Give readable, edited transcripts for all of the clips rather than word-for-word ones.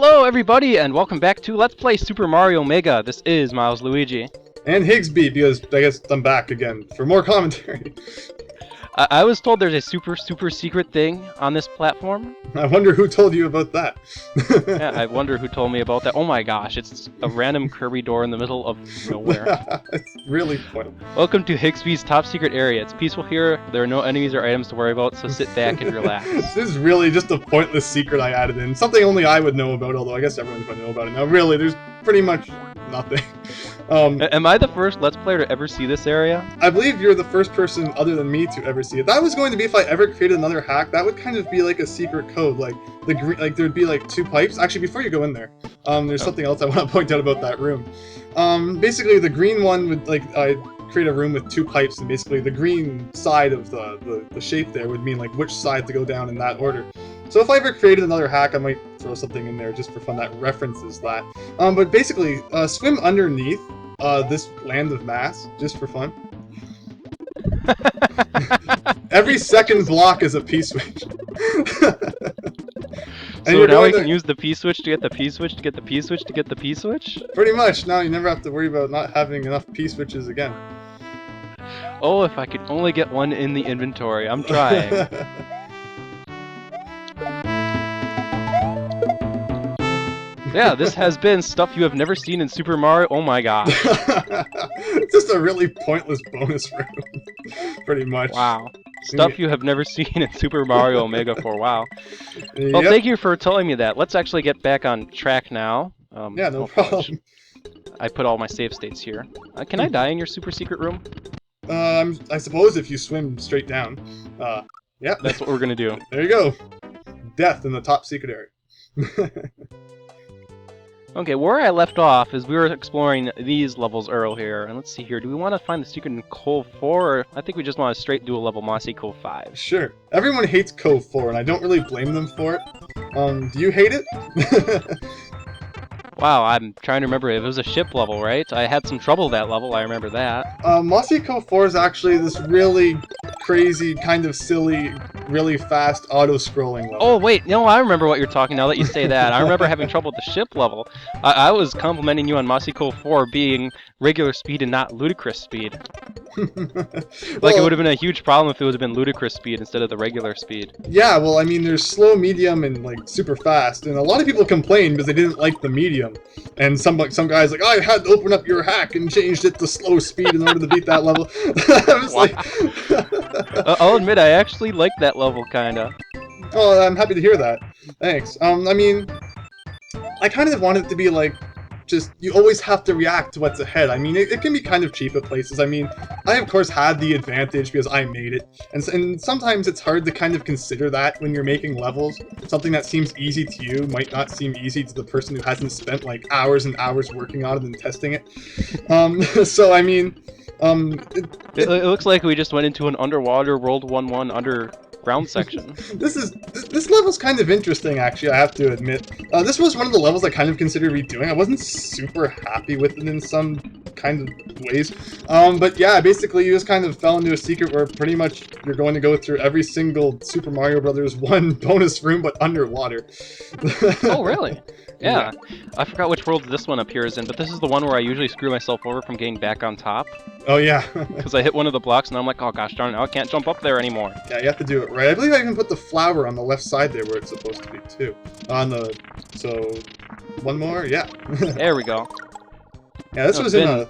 Hello everybody and welcome back to Let's Play Super Mario Mega. This is Milesluigi. And Higsby, because I guess I'm back again for more commentary. I was told there's a super secret thing on this platform. I wonder who told you about that. Yeah, I wonder who told me about that. Oh my gosh, it's a random Kirby door in the middle of nowhere. It's really fun. Welcome to Higsby's top secret area. It's peaceful here, there are no enemies or items to worry about, so sit back and relax. This is really just a pointless secret I added in. Something only I would know about, although I guess everyone's going to know about it now. Really, there's pretty much nothing. Am I the first Let's Player to ever see this area? I believe you're the first person other than me to ever see it. That was going to be if I ever created another hack. That would kind of be like a secret code, like there'd be like two pipes. Actually, before you go in there, there's something else I want to point out about that room. Basically, the green one would I create a room with two pipes, and basically the green side of the shape there would mean like which side to go down in that order. So if I ever created another hack, I might throw something in there just for fun that references that. But basically, swim underneath this land of mass, just for fun. Every second block is a P-switch. So now we can use the P-switch to get the P-switch to get the P-switch to get the P-switch? Pretty much. Now you never have to worry about not having enough P-switches again. Oh, if I could only get one in the inventory. I'm trying. Yeah, this has been stuff you have never seen in Super Mario. Oh my gosh. It's just a really pointless bonus room. Pretty much. Wow. Stuff you have never seen in Super Mario Mega 4. Wow. Well, Yep. thank you for telling me that. Let's actually get back on track now. Yeah, no problem. I put all my save states here. Can I die in your super secret room? I suppose if you swim straight down. Yeah. That's what we're gonna do. There you go. Death in the top secret area. Okay, where I left off is we were exploring these levels earlier, and let's see here. Do we want to find the secret in COVE 4, or I think we just want to straight do a level MOSSY COVE 5? Sure. Everyone hates COVE 4, and I don't really blame them for it. Do you hate it? Wow, I'm trying to remember. It was a ship level, right? I had some trouble that level, I remember that. MOSSY COVE 4 is actually this really crazy, kind of silly, really fast auto-scrolling level. Oh, wait, no, I remember what you're talking now that you say that. I remember having trouble with the ship level. I was complimenting you on MOSSY COVE 4 being regular speed and not ludicrous speed. Like, it would have been a huge problem if it would have been ludicrous speed instead of the regular speed. Yeah, well, I mean, there's slow, medium, and, like, super fast, and a lot of people complained because they didn't like the medium. And some guy's like, oh, I had to open up your hack and changed it to slow speed in order to beat that level. I was like... I'll admit, I actually liked that level, kinda. Oh, I'm happy to hear that. Thanks. I mean, I kind of want it to be like, just, you always have to react to what's ahead. I mean, it can be kind of cheap at places. I mean, I of course had the advantage because I made it, and sometimes it's hard to kind of consider that when you're making levels. Something that seems easy to you might not seem easy to the person who hasn't spent like hours and hours working on it and testing it. So I mean, It looks like we just went into an underwater World 1-1 underground section. This level's kind of interesting, actually, I have to admit. This was one of the levels I kind of considered redoing. I wasn't super happy with it in some kind of ways. But yeah, basically you just kind of fell into a secret where pretty much you're going to go through every single Super Mario Bros. 1 bonus room, but underwater. Oh, really? Yeah. I forgot which world this one appears in, but this is the one where I usually screw myself over from getting back on top. Oh, yeah. Because I hit one of the blocks and I'm like, oh gosh darn it, I can't jump up there anymore. Yeah, you have to do it right. I believe I even put the flower on the left side there where it's supposed to be, too. So, one more? Yeah. There we go. Yeah, this was in a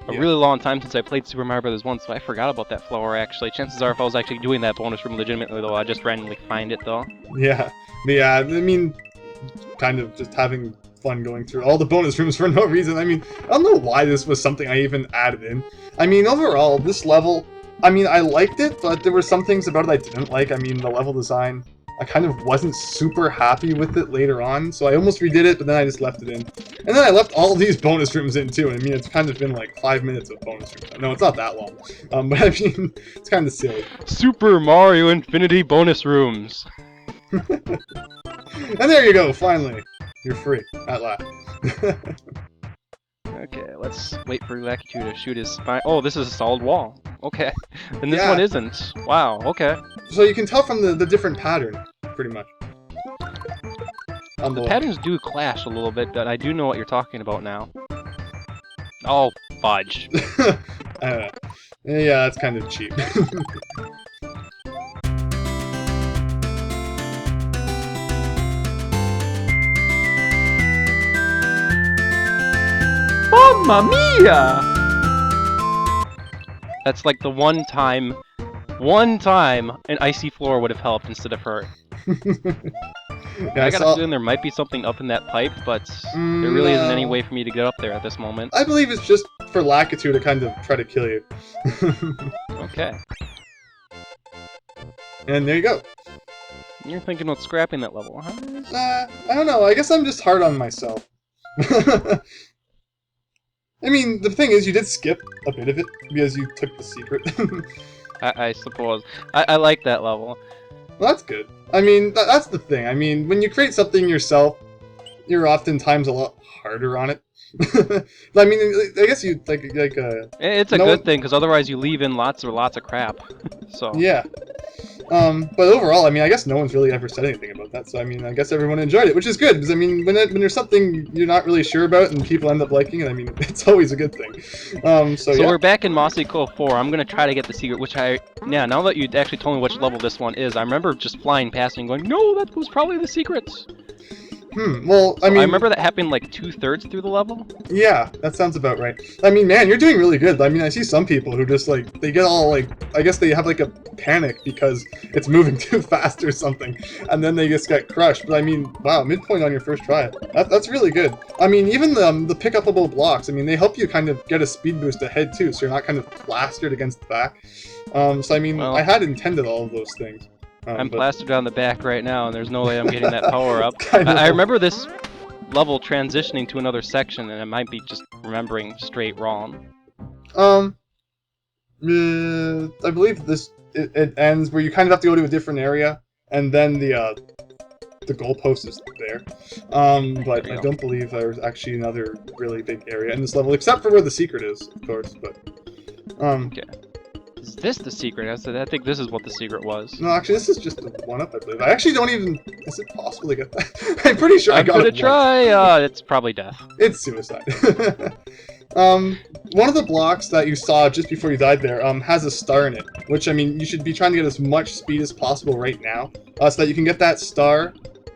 really long time since I played Super Mario Bros. 1, so I forgot about that flower, actually. Chances are if I was actually doing that bonus room legitimately, though, I'd just randomly find it, though. Yeah. But yeah, I mean, kind of just having fun going through all the bonus rooms for no reason. I mean, I don't know why this was something I even added in. I mean, overall, this level, I mean, I liked it, but there were some things about it I didn't like. I mean, the level design, I kind of wasn't super happy with it later on, so I almost redid it, but then I just left it in. And then I left all these bonus rooms in, too. I mean, it's kind of been like 5 minutes of bonus rooms. No, it's not that long. But I mean, it's kind of silly. Super Mario Infinity bonus rooms! And there you go, finally. You're free, at last. Okay, let's wait for Lucky to shoot his spine. Oh, this is a solid wall. Okay. And this Yeah. one isn't. Wow, okay. So you can tell from the different pattern, pretty much. The patterns do clash a little bit, but I do know what you're talking about now. Oh, fudge. I don't know. Yeah, that's kind of cheap. Mamma mia! That's like the one time an icy floor would have helped instead of hurt. Yeah, I got a feeling there might be something up in that pipe, but there really isn't any no. way for me to get up there at this moment. I believe it's just for Lakitu to kind of try to kill you. Okay. And there you go. You're thinking about scrapping that level, huh? I don't know. I guess I'm just hard on myself. I mean, the thing is, you did skip a bit of it because you took the secret. I suppose. I like that level. Well, that's good. I mean, that's the thing. I mean, when you create something yourself, you're oftentimes a lot harder on it. I mean, I guess you It's a no good one- thing, because otherwise you leave in lots of crap. So Yeah. But overall, I mean, I guess no one's really ever said anything about that. So I mean, I guess everyone enjoyed it, which is good. Because I mean, when there's something you're not really sure about and people end up liking it, I mean, it's always a good thing. So yeah. we're back in Mossy Cove 4. I'm gonna try to get the secret, which now that you actually told me which level this one is, I remember just flying past and going, no, that was probably the secret. Well, I mean, I remember that happened like 2/3 through the level. Yeah, that sounds about right. I mean, man, you're doing really good. I mean, I see some people who just, like, they get all, like, I guess they have, like, a panic because it's moving too fast or something, and then they just get crushed. But, I mean, wow, midpoint on your first try. That's really good. I mean, even the pick-upable blocks, I mean, they help you kind of get a speed boost ahead, too, so you're not kind of plastered against the back. So, I mean, Well, I had intended all of those things. I'm but- plastered on the back right now, and there's no way I'm getting that power up. Kind of. I remember this level transitioning to another section, and I might be just remembering straight wrong. I believe it ends where you kind of have to go to a different area, and then the goalpost is there. But I don't believe there's actually another really big area in this level, except for where the secret is, of course. But Okay. Is this the secret? I think this is what the secret was. no, actually, this is just a one-up, I believe. I actually don't even. Is it possible to get that? I'm pretty sure I I'm got gonna it. try. It's probably death. It's suicide. One of the blocks that you saw just before you died there has a star in it, which, I mean, you should be trying to get as much speed as possible right now, so that you can get that star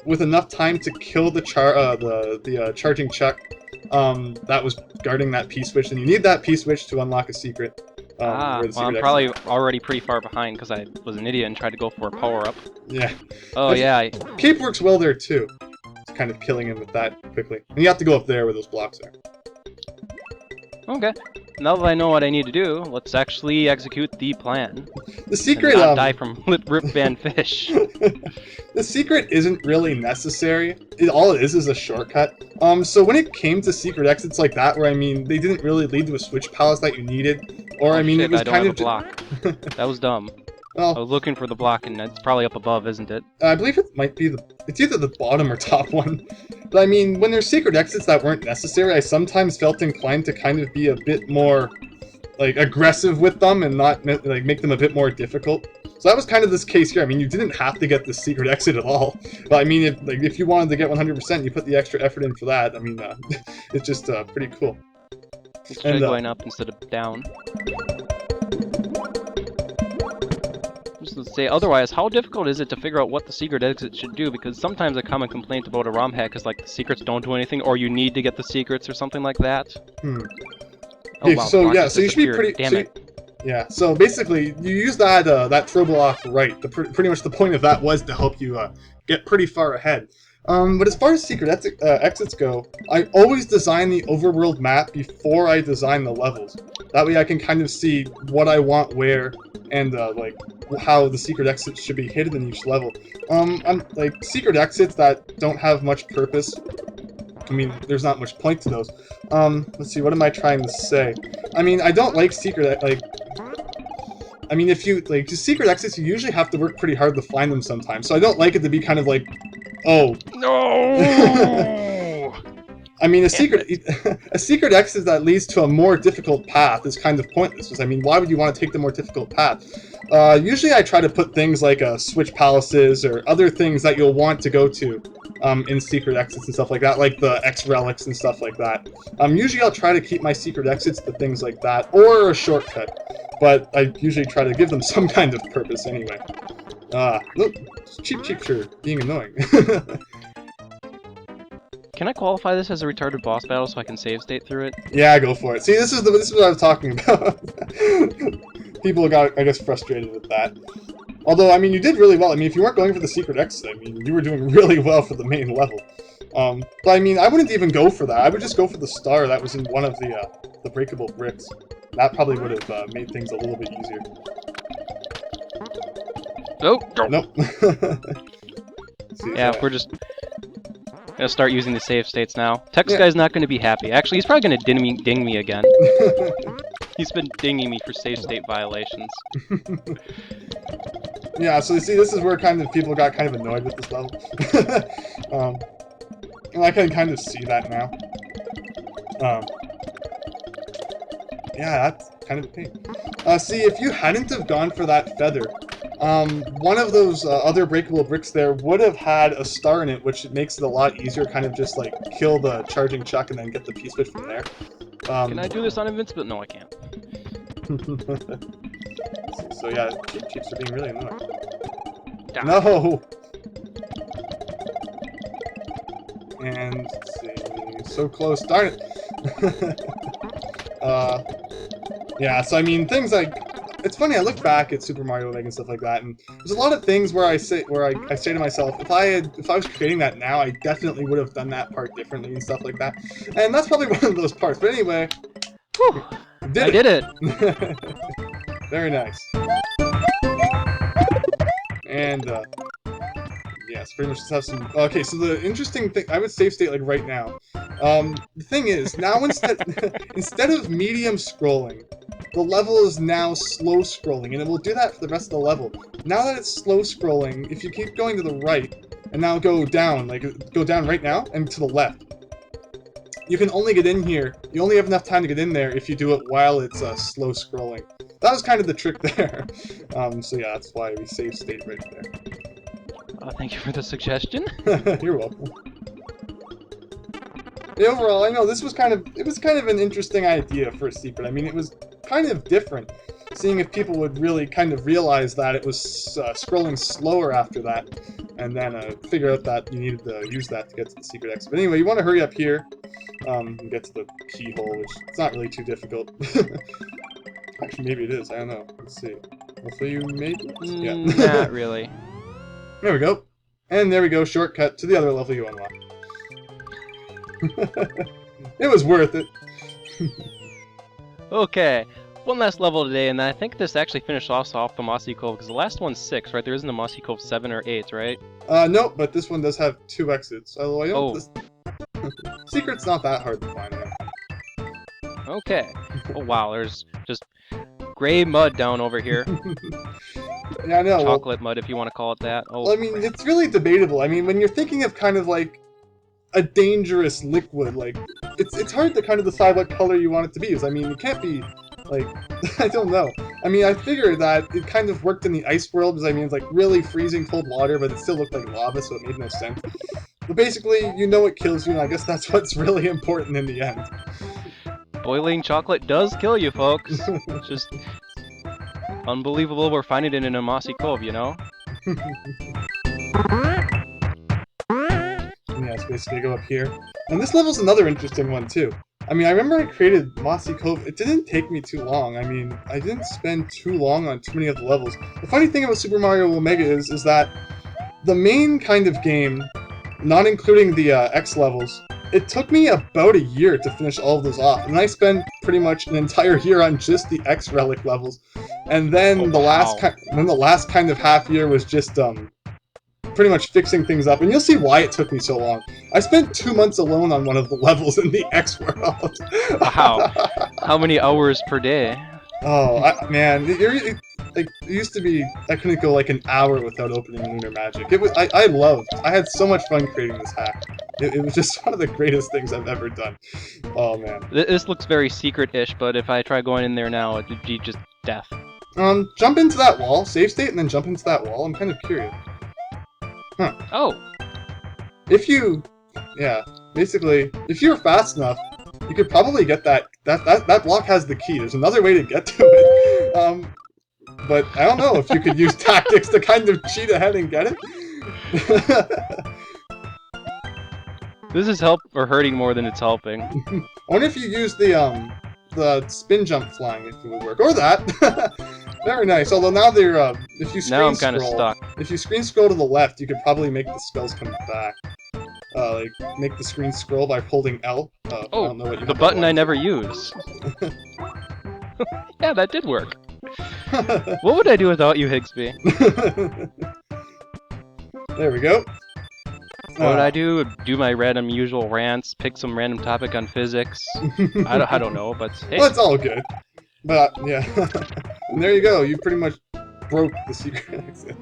with enough time to kill the charging Chuck that was guarding that P-switch, and you need that P-switch to unlock a secret. Where the Well, I'm secret probably already pretty far behind because I was an idiot and tried to go for a power-up. Yeah. Oh, There's- yeah. Cape works well there, too. It's kind of killing him with that quickly. And you have to go up there where those blocks are. Okay. Now that I know what I need to do, let's actually execute the plan. The secret, And not die from Rip Van Fish. The secret isn't really necessary. All it is a shortcut. So when it came to secret exits like that, where, I mean, they didn't really lead to a switch palace that you needed, or, Oh, I mean, shit, it was I don't kind have of a block. That was dumb. I Well, was looking for the block, and it's probably up above, isn't it? I believe it might be it's either the bottom or top one. But I mean, when there's secret exits that weren't necessary, I sometimes felt inclined to kind of be a bit more, like, aggressive with them and not, like, make them a bit more difficult. So that was kind of this case here. I mean, you didn't have to get the secret exit at all. But I mean, if you wanted to get 100%, you put the extra effort in for that. I mean, it's just pretty cool. Let's try going up instead of down. Just to say, otherwise, how difficult is it to figure out what the secret exit should do? Because sometimes a common complaint about a ROM hack is like the secrets don't do anything, or you need to get the secrets or something like that. Hmm. Oh, Okay, wow, so block yeah, just so you should be disappeared. pretty. Damn So it. yeah, so basically, you use that throw block right. Pretty much the point of that was to help you get pretty far ahead. But as far as secret exits go, I always design the overworld map before I design the levels. That way I can kind of see what I want where, and like how the secret exits should be hidden in each level. Like secret exits that don't have much purpose. I mean, there's not much point to those. Let's see, what am I trying to say? I mean, I don't like I mean, if you, like, just secret exits, you usually have to work pretty hard to find them sometimes. So I don't like it to be kind of like, oh. No! I mean, a secret exit that leads to a more difficult path is kind of pointless. Because, I mean, why would you want to take the more difficult path? Usually I try to put things like switch palaces or other things that you'll want to go to in secret exits and stuff like that, like the X relics and stuff like that. Usually I'll try to keep my secret exits to things like that, or a shortcut, but I usually try to give them some kind of purpose anyway. Look, Cheep for being annoying. Can I qualify this as a retarded boss battle so I can save state through it? Yeah, go for it. See, this is what I was talking about. People got, I guess, frustrated with that. Although, I mean, you did really well. I mean, if you weren't going for the secret exit, I mean, you were doing really well for the main level. But I mean, I wouldn't even go for that. I would just go for the star that was in one of the breakable bricks. That probably would have made things a little bit easier. Nope. Nope. Yeah, we're just gonna start using the save states now. Text guy's not gonna be happy. Actually, he's probably gonna ding me again. He's been dinging me for save state violations. Yeah, so you see, this is where kind of people got kind of annoyed with this level. And I can kind of see that now. Yeah, that's kind of a pain. See, if you hadn't have gone for that feather, one of those other breakable bricks there would have had a star in it, which makes it a lot easier, kind of just like kill the charging chuck and then get the P-switch from there. Can I do this on invincible? No, I can't. So yeah, Cheeps are being really annoying. Die. No! And, let's see, so close, darn it! Yeah, so I mean, things like, it's funny, I look back at Super Mario Mega and stuff like that, and there's a lot of things where I say to myself, if I was creating that now, I definitely would have done that part differently and stuff like that. And that's probably one of those parts. But anyway, whew, I did it. Very nice. And yes, pretty much just have some. Okay, so the interesting thing, I would save state like right now. The thing is, now instead of medium scrolling, the level is now slow scrolling, and it will do that for the rest of the level. Now that it's slow scrolling, if you keep going to the right, and now go down, like go down right now, and to the left, you can only get in here, you only have enough time to get in there if you do it while it's slow scrolling. That was kind of the trick there. So yeah, that's why we save state right there. Thank you for the suggestion. You're welcome. Yeah, overall, I know this was kind of an interesting idea for a secret. I mean, it was kind of different, seeing if people would really kind of realize that it was scrolling slower after that, and then figure out that you needed to use that to get to the secret exit. But anyway, you want to hurry up here and get to the keyhole, which it's not really too difficult. Actually, maybe it is. I don't know. Let's see. Hopefully you made it? Yeah. Not really. There we go. And there we go. Shortcut to the other level you unlocked. It was worth it. Okay, one last level today, and I think this actually finished off the MOSSY COVE, because the last one's 6, right? There isn't a MOSSY COVE 7 or 8, right? Nope, but this one does have 2 exits. Although I don't... Oh. Secret's not that hard to find, though. Okay. Oh wow, there's just gray mud down over here. Yeah, I know. Chocolate mud, if you want to call it that. Oh. Well, I mean, it's really debatable. I mean, when you're thinking of kind of like a dangerous liquid, like, it's hard to kind of decide what color you want it to be. Because, I mean, it can't be, like, I don't know. I mean, I figured that it kind of worked in the ice world, because, I mean, it's like really freezing cold water, but it still looked like lava, so it made no sense. But basically, you know it kills you, and I guess that's what's really important in the end. Boiling chocolate does kill you, folks. It's just unbelievable we're finding it in a MOSSY COVE, you know? Yeah, it's basically go up here. And this level's another interesting one, too. I mean, I remember I created MOSSY COVE. It didn't take me too long. I mean, I didn't spend too long on too many of the levels. The funny thing about Super Mario Omega is that the main kind of game, not including the X levels, it took me about a year to finish all of those off. And I spent pretty much an entire year on just the X relic levels. And then the last kind of half year was just pretty much fixing things up, and you'll see why it took me so long. I spent 2 months alone on one of the levels in the X world. Wow. How many hours per day? Oh, man. It used to be, I couldn't go like an hour without opening Lunar Magic. It was, I had so much fun creating this hack. It was just one of the greatest things I've ever done. Oh, man. This looks very secret-ish, but if I try going in there now, it would be just death. Jump into that wall, save state, and then jump into that wall. I'm kind of curious. Huh. Oh. if you, yeah, basically, if you're fast enough, you could probably get that block has the key. There's another way to get to it. But I don't know if you could use tactics to kind of cheat ahead and get it. This is help or hurting more than it's helping. I wonder if you use the spin jump flying, if it would work, or that. Very nice. Although now they're if you screen Now I'm kind of scroll, stuck. if you screen scroll to the left, you could probably make the spells come back. Like make the screen scroll by holding L. I Oh, don't know what you the have button to I never use. Yeah, that did work. What would I do without you, Higsby? There we go. What would I do? Do my random usual rants, pick some random topic on physics. I don't know, but hey. Well, it's all good. But yeah, and there you go. You pretty much broke the secret exit.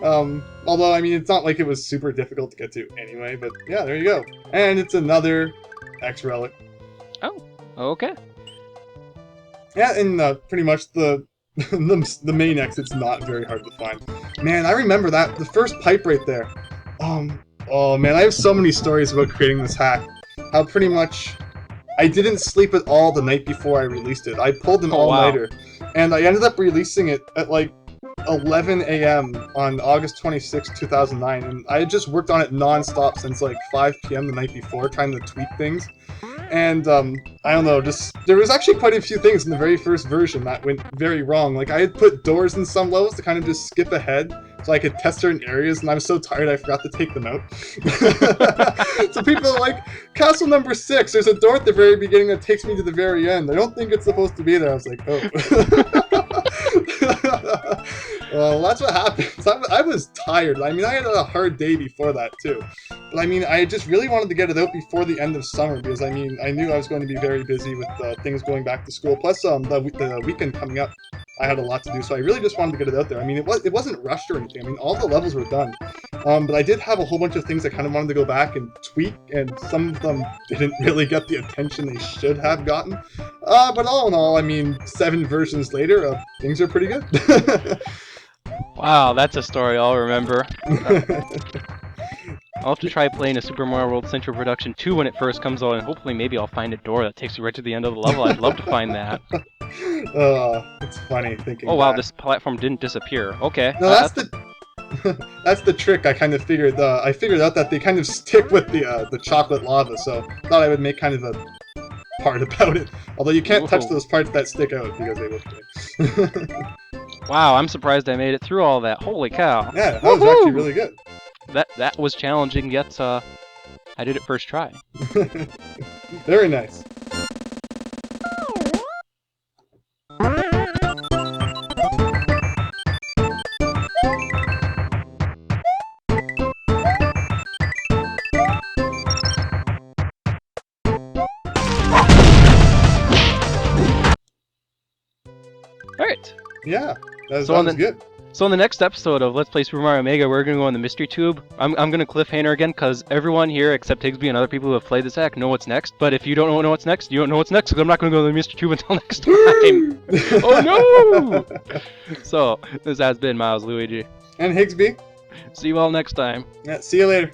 Although I mean, it's not like it was super difficult to get to anyway. But yeah, there you go. And it's another X relic. Oh, okay. Yeah, and pretty much the the main exit's not very hard to find. Man, I remember that the first pipe right there. Oh man, I have so many stories about creating this hack. How pretty much I didn't sleep at all the night before I released it. I pulled an all-nighter, and I ended up releasing it at like 11 a.m. on August 26, 2009, and I had just worked on it non-stop since like 5 p.m. the night before, trying to tweak things. And I don't know, just there was actually quite a few things in the very first version that went very wrong. Like I had put doors in some levels to kind of just skip ahead so I could test certain areas, and I was so tired I forgot to take them out. So people are like, Castle number 6, there's a door at the very beginning that takes me to the very end. I don't think it's supposed to be there. I was like, oh. Well, that's what happens. I was tired. I mean, I had a hard day before that, too. But I mean, I just really wanted to get it out before the end of summer, because I mean, I knew I was going to be very busy with things going back to school. Plus, the weekend coming up, I had a lot to do, so I really just wanted to get it out there. I mean, it wasn't rushed or anything. I mean, all the levels were done. But I did have a whole bunch of things I kind of wanted to go back and tweak, and some of them didn't really get the attention they should have gotten. But all in all, I mean, 7 versions later, things are pretty good. Wow, that's a story I'll remember. I'll have to try playing a Super Mario World Central Production 2 when it first comes out, and hopefully maybe I'll find a door that takes you right to the end of the level. I'd love to find that. It's funny thinking Oh wow, back. this platform didn't disappear. Okay. No, that's the trick I kind of figured. I figured out that they kind of stick with the chocolate lava, so I thought I would make kind of a part about it. Although you can't touch those parts that stick out because they look good. Wow, I'm surprised I made it through all that. Holy cow. Yeah, that was actually really good. That was challenging, yet I did it first try. Very nice. Alright. Yeah, that So was good. So in the next episode of Let's Play Super Mario Mega, we're going to go on the Mystery Tube. I'm going to cliffhanger again, because everyone here, except Higsby and other people who have played this hack, know what's next. But if you don't know what's next, you don't know what's next, because I'm not going to go to the Mystery Tube until next time. Oh no! So, this has been Milesluigi. And Higsby. See you all next time. Yeah, see you later.